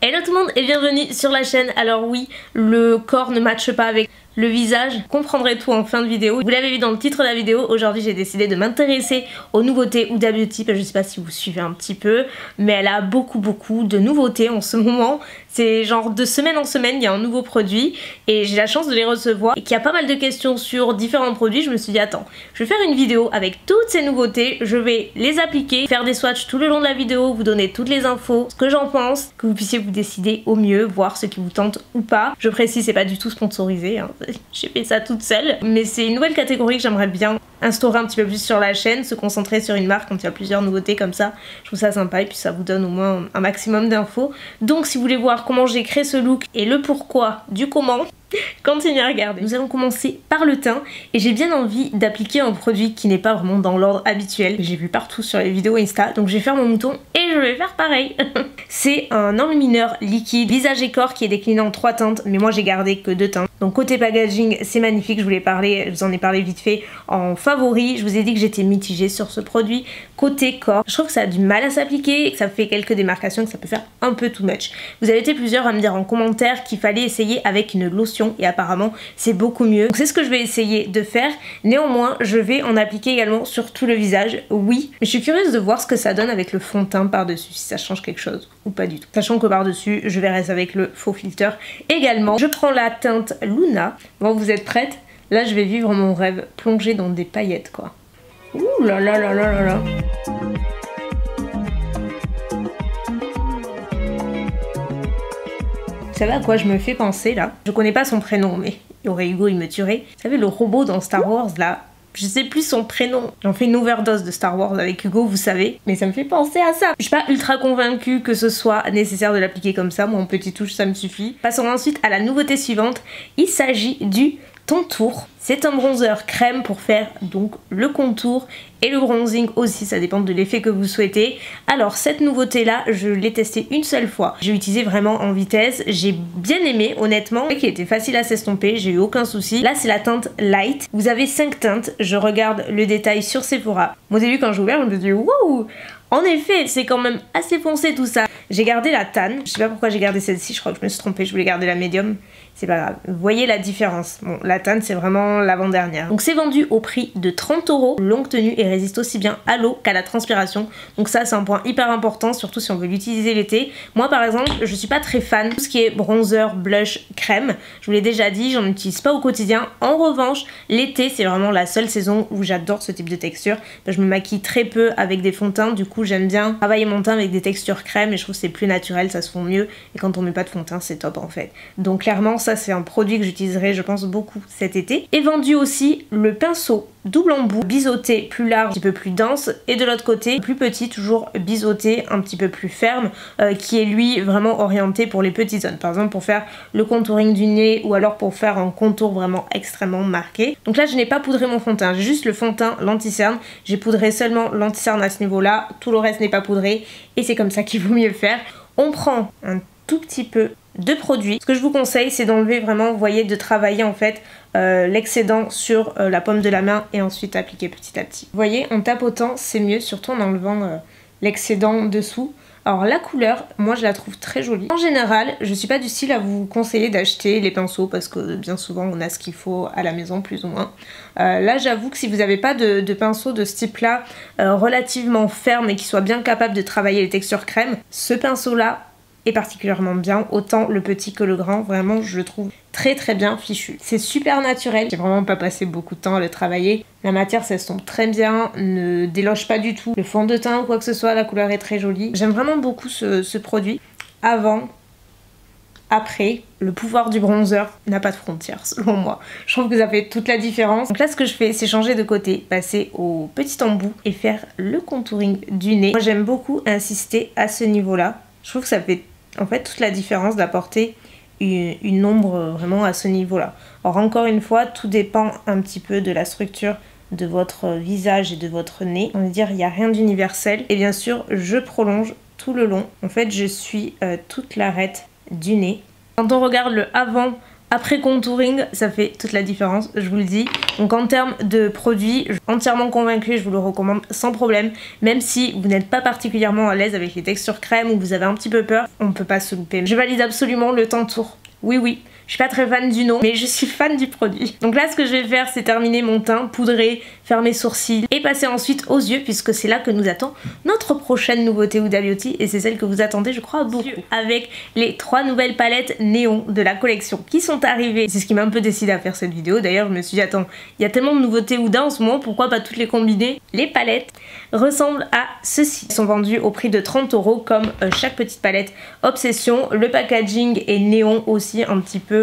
Hello tout le monde et bienvenue sur la chaîne. Alors oui, le corps ne matche pas avec le visage, vous comprendrez tout en fin de vidéo. Vous l'avez vu dans le titre de la vidéo, aujourd'hui j'ai décidé de m'intéresser aux nouveautés Huda Beauty. Je sais pas si vous suivez un petit peu, mais elle a beaucoup de nouveautés en ce moment. C'est genre de semaine en semaine, il y a un nouveau produit et j'ai la chance de les recevoir et qu'il y a pas mal de questions sur différents produits. Je me suis dit attends, je vais faire une vidéo avec toutes ces nouveautés, je vais les appliquer, faire des swatchs tout le long de la vidéo, vous donner toutes les infos, ce que j'en pense, que vous puissiez vous décider au mieux, voir ce qui vous tente ou pas. Je précise, c'est pas du tout sponsorisé, hein. J'ai fait ça toute seule, mais c'est une nouvelle catégorie que j'aimerais bien instaurer un petit peu plus sur la chaîne, se concentrer sur une marque quand il y a plusieurs nouveautés comme ça. Je trouve ça sympa et puis ça vous donne au moins un maximum d'infos. Donc si vous voulez voir comment j'ai créé ce look et le pourquoi du comment, continuez à regarder. Nous allons commencer par le teint et j'ai bien envie d'appliquer un produit qui n'est pas vraiment dans l'ordre habituel. J'ai vu partout sur les vidéos Insta, donc je vais faire mon mouton et je vais faire pareil. C'est un enlumineur liquide visage et corps qui est décliné en 3 teintes, mais moi j'ai gardé que 2 teintes. Donc côté packaging c'est magnifique, je vous en ai parlé vite fait en favori. Je vous ai dit que j'étais mitigée sur ce produit. Côté corps, je trouve que ça a du mal à s'appliquer et que ça fait quelques démarcations, que ça peut faire un peu too much. Vous avez été plusieurs à me dire en commentaire qu'il fallait essayer avec une lotion et apparemment c'est beaucoup mieux. Donc c'est ce que je vais essayer de faire. Néanmoins je vais en appliquer également sur tout le visage, oui. Mais je suis curieuse de voir ce que ça donne avec le fond de teint par dessus, si ça change quelque chose ou pas du tout. Sachant que par dessus je verrai ça avec le faux filter également. Je prends la teinte Luna. Bon, vous êtes prêtes? Là je vais vivre mon rêve, plonger dans des paillettes quoi. Ouh là là là là là là. Vous savez à quoi je me fais penser là? Je connais pas son prénom mais il y aurait Hugo, il me tuerait. Vous savez le robot dans Star Wars là? Je sais plus son prénom. J'en fais une overdose de Star Wars avec Hugo, vous savez. Mais ça me fait penser à ça. Je suis pas ultra convaincue que ce soit nécessaire de l'appliquer comme ça. Moi en petite touche ça me suffit. Passons ensuite à la nouveauté suivante. Il s'agit du Contour. C'est un bronzer crème pour faire donc le contour et le bronzing aussi, ça dépend de l'effet que vous souhaitez. Alors cette nouveauté là, je l'ai testée une seule fois. J'ai utilisé vraiment en vitesse, j'ai bien aimé honnêtement, qui était facile à s'estomper, j'ai eu aucun souci. Là c'est la teinte Light, vous avez 5 teintes, je regarde le détail sur Sephora. Au début quand j'ai ouvert, je me suis dit wow! En effet, c'est quand même assez foncé tout ça. J'ai gardé la tan, je sais pas pourquoi j'ai gardé celle-ci, je crois que je me suis trompée, je voulais garder la médium. C'est pas grave. Vous voyez la différence. Bon, la tan c'est vraiment l'avant-dernière. Donc c'est vendu au prix de 30 €. Longue tenue et résiste aussi bien à l'eau qu'à la transpiration. Donc ça c'est un point hyper important, surtout si on veut l'utiliser l'été. Moi par exemple, je suis pas très fan de tout ce qui est bronzer, blush, crème. Je vous l'ai déjà dit, j'en utilise pas au quotidien. En revanche, l'été c'est vraiment la seule saison où j'adore ce type de texture. Je me maquille très peu avec des fonds de teint, du coup j'aime bien travailler mon teint avec des textures crème et je trouve que c'est plus naturel, ça se fond mieux. Et quand on met pas de fond de teint, c'est top en fait. Donc clairement, ça c'est un produit que j'utiliserai je pense beaucoup cet été. Et vendu aussi le pinceau double embout, biseauté plus large, un petit peu plus dense, et de l'autre côté plus petit, toujours biseauté, un petit peu plus ferme, qui est lui vraiment orienté pour les petites zones, par exemple pour faire le contouring du nez ou alors pour faire un contour vraiment extrêmement marqué. Donc là je n'ai pas poudré mon fond de teint, j'ai juste le fond de teint l'anti-cerne, j'ai poudré seulement l'anti-cerne à ce niveau là, tout le reste n'est pas poudré et c'est comme ça qu'il vaut mieux faire. On prend un tout petit peu de produits. Ce que je vous conseille c'est d'enlever vraiment, vous voyez, de travailler en fait l'excédent sur la paume de la main et ensuite appliquer petit à petit. Vous voyez, en tapotant c'est mieux, surtout en enlevant l'excédent dessous. Alors la couleur, moi je la trouve très jolie. En général, je suis pas du style à vous conseiller d'acheter les pinceaux parce que bien souvent on a ce qu'il faut à la maison plus ou moins. Là j'avoue que si vous n'avez pas de pinceau de ce type là relativement ferme et qui soit bien capable de travailler les textures crème, ce pinceau là est particulièrement bien, autant le petit que le grand, vraiment je le trouve très bien fichu. C'est super naturel, j'ai vraiment pas passé beaucoup de temps à le travailler. La matière s'estompe très bien, ne déloge pas du tout le fond de teint ou quoi que ce soit, la couleur est très jolie. J'aime vraiment beaucoup ce produit. Avant, après, le pouvoir du bronzer n'a pas de frontières selon moi. Je trouve que ça fait toute la différence. Donc là ce que je fais c'est changer de côté, passer au petit embout et faire le contouring du nez. Moi j'aime beaucoup insister à ce niveau là. Je trouve que ça fait en fait toute la différence d'apporter une ombre vraiment à ce niveau là. Alors encore une fois tout dépend un petit peu de la structure de votre visage et de votre nez. On va dire il n'y a rien d'universel et bien sûr je prolonge tout le long. En fait je suis toute l'arête du nez. Quand on regarde le avant après contouring, ça fait toute la différence, je vous le dis. Donc en termes de produits, je suis entièrement convaincue, je vous le recommande sans problème. Même si vous n'êtes pas particulièrement à l'aise avec les textures crème ou vous avez un petit peu peur, on ne peut pas se louper. Je valide absolument le Tantour. Oui, oui. Je suis pas très fan du nom, mais je suis fan du produit. Donc là, ce que je vais faire, c'est terminer mon teint, poudrer, faire mes sourcils et passer ensuite aux yeux, puisque c'est là que nous attend notre prochaine nouveauté Huda Beauty, et c'est celle que vous attendez, je crois, beaucoup. Avec les 3 nouvelles palettes néon de la collection qui sont arrivées. C'est ce qui m'a un peu décidé à faire cette vidéo. D'ailleurs, je me suis dit, attends, il y a tellement de nouveautés Huda en ce moment, pourquoi pas toutes les combiner? Les palettes ressemblent à ceci. Elles sont vendues au prix de 30 € comme chaque petite palette Obsession. Le packaging est néon aussi, un petit peu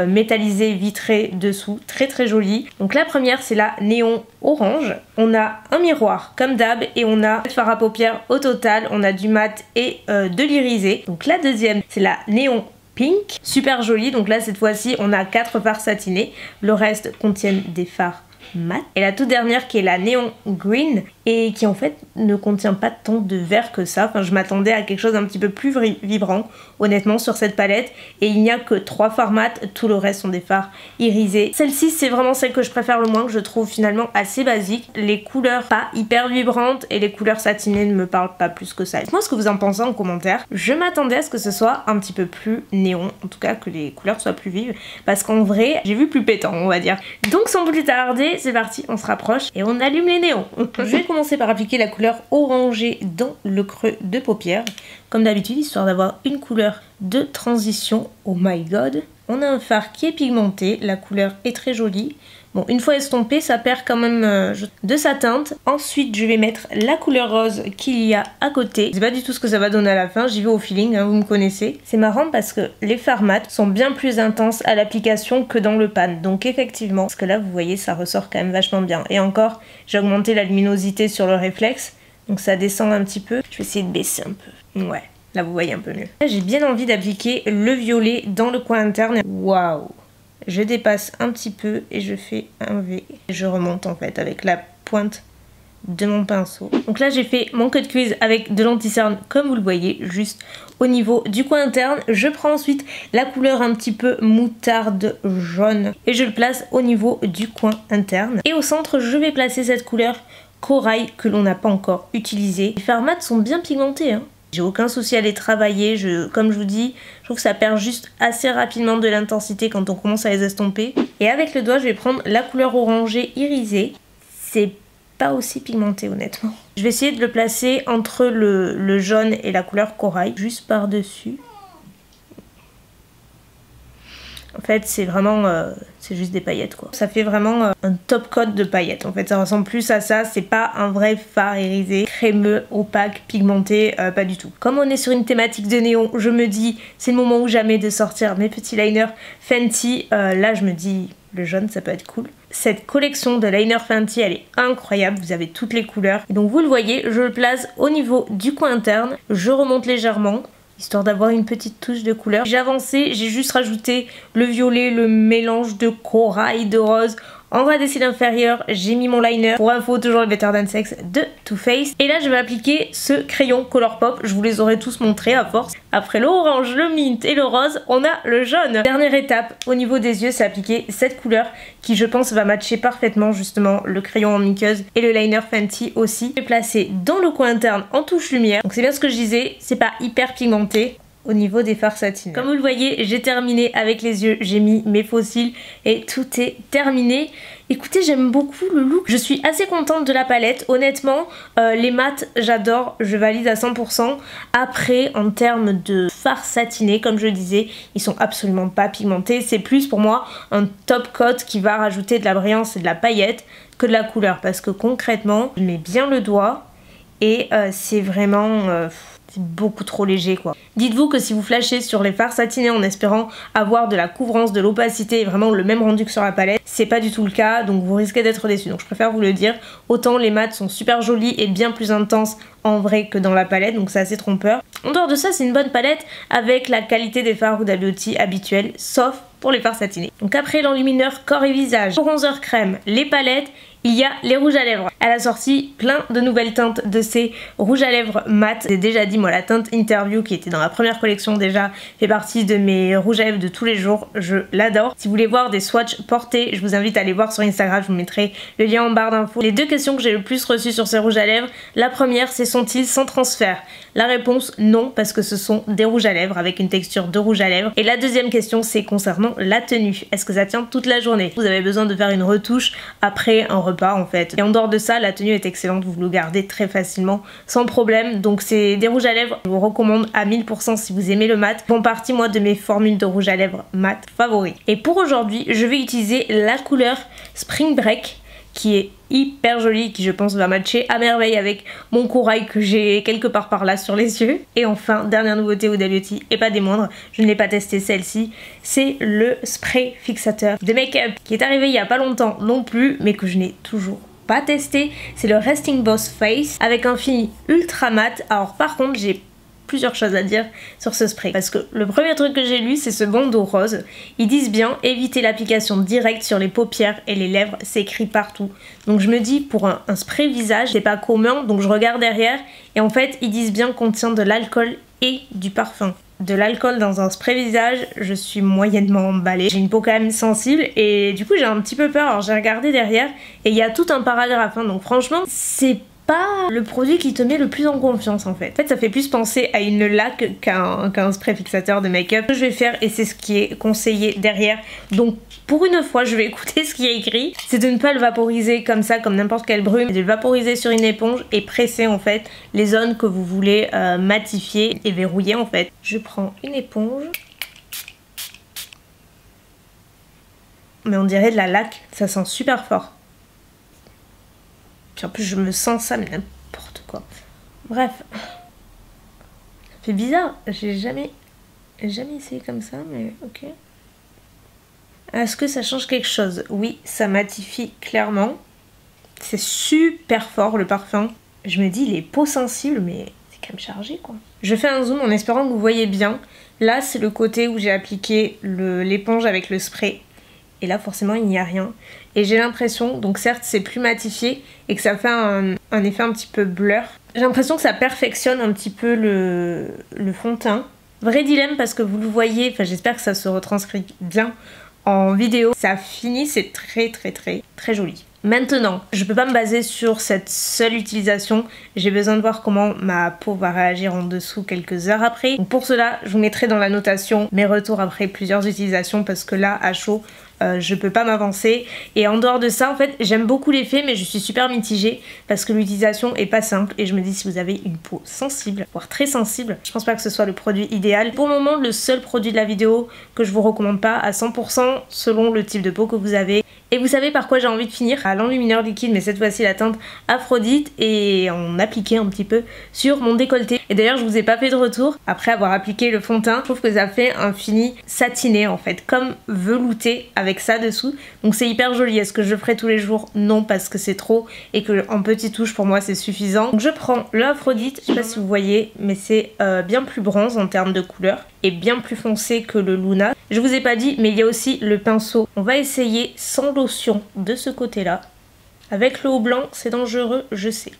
métallisé, vitré dessous, très très joli. Donc la première, c'est la néon orange. On a un miroir comme d'hab et on a le fard à paupières au total. On a du mat et de l'irisé. Donc la deuxième, c'est la néon pink, super jolie. Donc là, cette fois-ci, on a 4 fards satinés. Le reste contiennent des fards mat. Et la toute dernière qui est la néon green et qui en fait ne contient pas tant de vert que ça. Enfin, je m'attendais à quelque chose d'un petit peu plus vibrant honnêtement sur cette palette, et il n'y a que 3 fards mat, tout le reste sont des fards irisés. Celle-ci, c'est vraiment celle que je préfère le moins, que je trouve finalement assez basique. Les couleurs pas hyper vibrantes et les couleurs satinées ne me parlent pas plus que ça. Dites-moi ce que vous en pensez en commentaire. Je m'attendais à ce que ce soit un petit peu plus néon, en tout cas que les couleurs soient plus vives, parce qu'en vrai j'ai vu plus pétant, on va dire. Donc sans plus tarder, c'est parti, on se rapproche et on allume les néons. Je vais commencer par appliquer la couleur orangée dans le creux de paupières, comme d'habitude, histoire d'avoir une couleur de transition. Oh my god. On a un fard qui est pigmenté, la couleur est très jolie. Bon, une fois estompé, ça perd quand même de sa teinte. Ensuite, je vais mettre la couleur rose qu'il y a à côté. Je sais pas du tout ce que ça va donner à la fin, j'y vais au feeling, hein, vous me connaissez. C'est marrant parce que les fards mat sont bien plus intenses à l'application que dans le pan. Donc effectivement, parce que là, vous voyez, ça ressort quand même vachement bien. Et encore, j'ai augmenté la luminosité sur le réflexe, donc ça descend un petit peu. Je vais essayer de baisser un peu. Ouais. Là vous voyez un peu mieux. J'ai bien envie d'appliquer le violet dans le coin interne. Waouh! Je dépasse un petit peu et je fais un V. Je remonte en fait avec la pointe de mon pinceau. Donc là j'ai fait mon cut crease avec de l'anti-cerne comme vous le voyez, juste au niveau du coin interne. Je prends ensuite la couleur un petit peu moutarde jaune et je le place au niveau du coin interne. Et au centre, je vais placer cette couleur corail que l'on n'a pas encore utilisée. Les fards mat sont bien pigmentés, hein. J'ai aucun souci à les travailler, comme je vous dis, je trouve que ça perd juste assez rapidement de l'intensité quand on commence à les estomper. Et avec le doigt, je vais prendre la couleur orangée irisée. C'est pas aussi pigmenté honnêtement. Je vais essayer de le placer entre le jaune et la couleur corail, juste par-dessus. En fait, c'est vraiment, c'est juste des paillettes quoi. Ça fait vraiment un top coat de paillettes. En fait, ça ressemble plus à ça. C'est pas un vrai fard irisé, crémeux, opaque, pigmenté, pas du tout. Comme on est sur une thématique de néon, je me dis, c'est le moment ou jamais de sortir mes petits liners Fenty. Là, je me dis, le jaune, ça peut être cool. Cette collection de liner Fenty, elle est incroyable. Vous avez toutes les couleurs. Et donc, vous le voyez, je le place au niveau du coin interne. Je remonte légèrement, histoire d'avoir une petite touche de couleur. J'ai avancé, j'ai juste rajouté le violet, le mélange de corail, de rose. En ras des cils inférieurs, j'ai mis mon liner. Pour info, toujours le Better Than Sex de Too Faced. Et là, je vais appliquer ce crayon Colourpop. Je vous les aurais tous montrés à force. Après l'orange, le mint et le rose, on a le jaune. Dernière étape, au niveau des yeux, c'est appliquer cette couleur qui, je pense, va matcher parfaitement justement le crayon en muqueuse et le liner Fenty aussi. Je vais placer dans le coin interne en touche lumière. Donc c'est bien ce que je disais, c'est pas hyper pigmenté au niveau des fards satinés. Comme vous le voyez, j'ai terminé avec les yeux, j'ai mis mes faux cils et tout est terminé. Écoutez, j'aime beaucoup le look, je suis assez contente de la palette, honnêtement, les mats j'adore, je valide à 100%. Après, en termes de fards satinés, comme je disais, ils sont absolument pas pigmentés, c'est plus pour moi un top coat qui va rajouter de la brillance et de la paillette que de la couleur, parce que concrètement, je mets bien le doigt et c'est vraiment... c'est beaucoup trop léger quoi. Dites-vous que si vous flashez sur les fards satinés en espérant avoir de la couvrance, de l'opacité et vraiment le même rendu que sur la palette, c'est pas du tout le cas, donc vous risquez d'être déçus. Donc je préfère vous le dire, autant les mats sont super jolis et bien plus intenses en vrai que dans la palette, donc c'est assez trompeur. En dehors de ça, c'est une bonne palette avec la qualité des fards Huda Beauty habituels, sauf pour les fards satinés. Donc après l'enlumineur corps et visage, bronzer crème, les palettes, il y a les rouges à lèvres. Elle a sorti plein de nouvelles teintes de ces rouges à lèvres mat. J'ai déjà dit, moi, la teinte Interview qui était dans la première collection déjà fait partie de mes rouges à lèvres de tous les jours. Je l'adore. Si vous voulez voir des swatchs portés, je vous invite à aller voir sur Instagram. Je vous mettrai le lien en barre d'infos. Les deux questions que j'ai le plus reçues sur ces rouges à lèvres, la première, c'est sont-ils sans transfert? La réponse, non, parce que ce sont des rouges à lèvres avec une texture de rouge à lèvres. Et la deuxième question, c'est concernant la tenue. Est-ce que ça tient toute la journée? Vous avez besoin de faire une retouche après un repas en fait. Et en dehors de ça, la tenue est excellente, vous le gardez très facilement sans problème. Donc c'est des rouges à lèvres, je vous recommande à 1000% si vous aimez le mat. Font partie moi de mes formules de rouge à lèvres mat favoris. Et pour aujourd'hui, je vais utiliser la couleur Spring Break qui est hyper jolie, qui je pense va matcher à merveille avec mon corail que j'ai quelque part par là sur les yeux. Et enfin, dernière nouveauté Huda Beauty, et pas des moindres, je ne l'ai pas testé celle-ci, c'est le spray fixateur de make-up qui est arrivé il y a pas longtemps non plus, mais que je n'ai toujours pas testé. C'est le Resting Boss Face avec un fini ultra mat. Alors par contre, j'ai plusieurs choses à dire sur ce spray parce que le premier truc que j'ai lu c'est ce bandeau rose. Ils disent bien éviter l'application directe sur les paupières et les lèvres, c'est écrit partout. Donc je me dis pour un spray visage c'est pas commun, donc je regarde derrière et en fait ils disent bien qu'on contient de l'alcool et du parfum. De l'alcool dans un spray visage, je suis moyennement emballée. J'ai une peau quand même sensible et du coup j'ai un petit peu peur. Alors j'ai regardé derrière et il y a tout un paragraphe, hein, donc franchement c'est pas le produit qui te met le plus en confiance en fait. En fait ça fait plus penser à une laque qu'un spray fixateur de make-up. Ce que je vais faire, et c'est ce qui est conseillé derrière, donc pour une fois je vais écouter ce qui est écrit, c'est de ne pas le vaporiser comme ça, comme n'importe quelle brume, de le vaporiser sur une éponge et presser en fait les zones que vous voulez matifier et verrouiller en fait. Je prends une éponge. Mais on dirait de la laque, ça sent super fort. En plus je me sens ça mais n'importe quoi. Bref, ça fait bizarre, j'ai jamais essayé comme ça mais ok. Est-ce que ça change quelque chose? Oui, ça matifie clairement. C'est super fort le parfum. Je me dis les peaux sensibles mais c'est quand même chargé quoi. Je fais un zoom en espérant que vous voyez bien. Là c'est le côté où j'ai appliqué l'éponge avec le spray. Et là forcément il n'y a rien. Et j'ai l'impression, donc certes c'est plus matifié et que ça fait un effet un petit peu blur. J'ai l'impression que ça perfectionne un petit peu le fond de teint. Vrai dilemme parce que vous le voyez, enfin j'espère que ça se retranscrit bien en vidéo. Ça finit, c'est très joli. Maintenant, je peux pas me baser sur cette seule utilisation. J'ai besoin de voir comment ma peau va réagir en dessous quelques heures après. Donc pour cela, je vous mettrai dans la notation mes retours après plusieurs utilisations parce que là, à chaud, je peux pas m'avancer. Et en dehors de ça, en fait, j'aime beaucoup l'effet, mais je suis super mitigée parce que l'utilisation est pas simple. Et je me dis, si vous avez une peau sensible, voire très sensible, je pense pas que ce soit le produit idéal. Pour le moment, le seul produit de la vidéo que je vous recommande pas à 100% selon le type de peau que vous avez. Et vous savez par quoi j'ai envie de finir? À l'enlumineur liquide, mais cette fois-ci la teinte Aphrodite, et en appliquer un petit peu sur mon décolleté. Et d'ailleurs je vous ai pas fait de retour après avoir appliqué le fond de teint. Je trouve que ça fait un fini satiné en fait, comme velouté avec ça dessous. Donc c'est hyper joli. Est-ce que je le ferai tous les jours? Non, parce que c'est trop et que en petite touche pour moi c'est suffisant. Donc je prends le Aphrodite, je sais pas si vous voyez, mais c'est bien plus bronze en termes de couleur et bien plus foncé que le Luna. Je vous ai pas dit, mais il y a aussi le pinceau. On va essayer sans lotion de ce côté-là. Avec le haut blanc, c'est dangereux, je sais.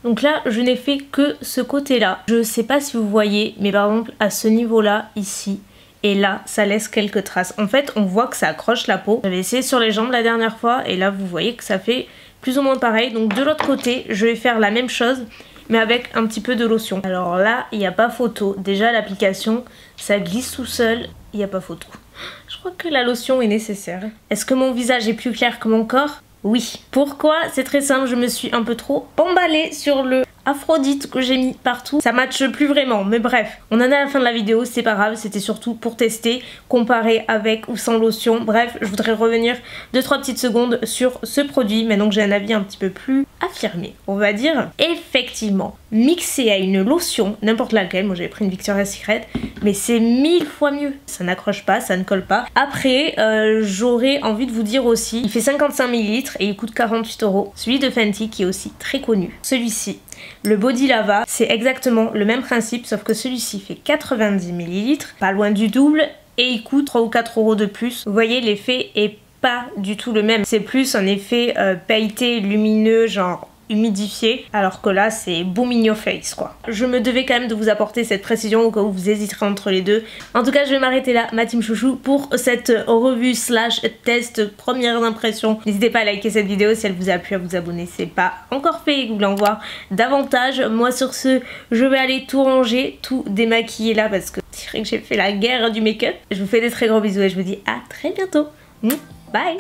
Donc là, je n'ai fait que ce côté-là. Je sais pas si vous voyez, mais par exemple, à ce niveau-là, ici, et là, ça laisse quelques traces. En fait, on voit que ça accroche la peau. J'avais essayé sur les jambes la dernière fois, et là, vous voyez que ça fait plus ou moins pareil. Donc de l'autre côté, je vais faire la même chose, mais avec un petit peu de lotion. Alors là, il n'y a pas photo. Déjà, l'application, ça glisse tout seul. Il n'y a pas photo. Je crois que la lotion est nécessaire. Est-ce que mon visage est plus clair que mon corps? Oui. Pourquoi? C'est très simple, je me suis un peu trop emballée sur le Aphrodite que j'ai mis partout. Ça matche plus vraiment, mais bref. On en est à la fin de la vidéo, c'est pas grave, c'était surtout pour tester, comparer avec ou sans lotion. Bref, je voudrais revenir 2-3 petites secondes sur ce produit, maintenant que j'ai un avis un petit peu plus affirmé, on va dire. Effectivement, mixé à une lotion, n'importe laquelle, moi j'avais pris une Victoria's Secret, mais c'est 1000 fois mieux. Ça n'accroche pas, ça ne colle pas. Après, j'aurais envie de vous dire aussi, il fait 55 ml et il coûte 48 €. Celui de Fenty qui est aussi très connu. Celui-ci, Le Body Lava, c'est exactement le même principe, sauf que celui-ci fait 90 ml, pas loin du double, et il coûte 3 ou 4 euros de plus. Vous voyez, l'effet est pas du tout le même. C'est plus un effet pailleté, lumineux, genre humidifié, alors que là c'est boom in your face quoi. Je me devais quand même de vous apporter cette précision au cas où vous hésiterez entre les deux. En tout cas je vais m'arrêter là ma team chouchou pour cette revue slash test premières impressions. N'hésitez pas à liker cette vidéo si elle vous a plu, à vous abonner si c'est pas encore fait et que vous voulez en voir davantage. Moi sur ce je vais aller tout ranger, tout démaquiller là parce que je dirais que j'ai fait la guerre du make-up. Je vous fais des très gros bisous et je vous dis à très bientôt. Bye.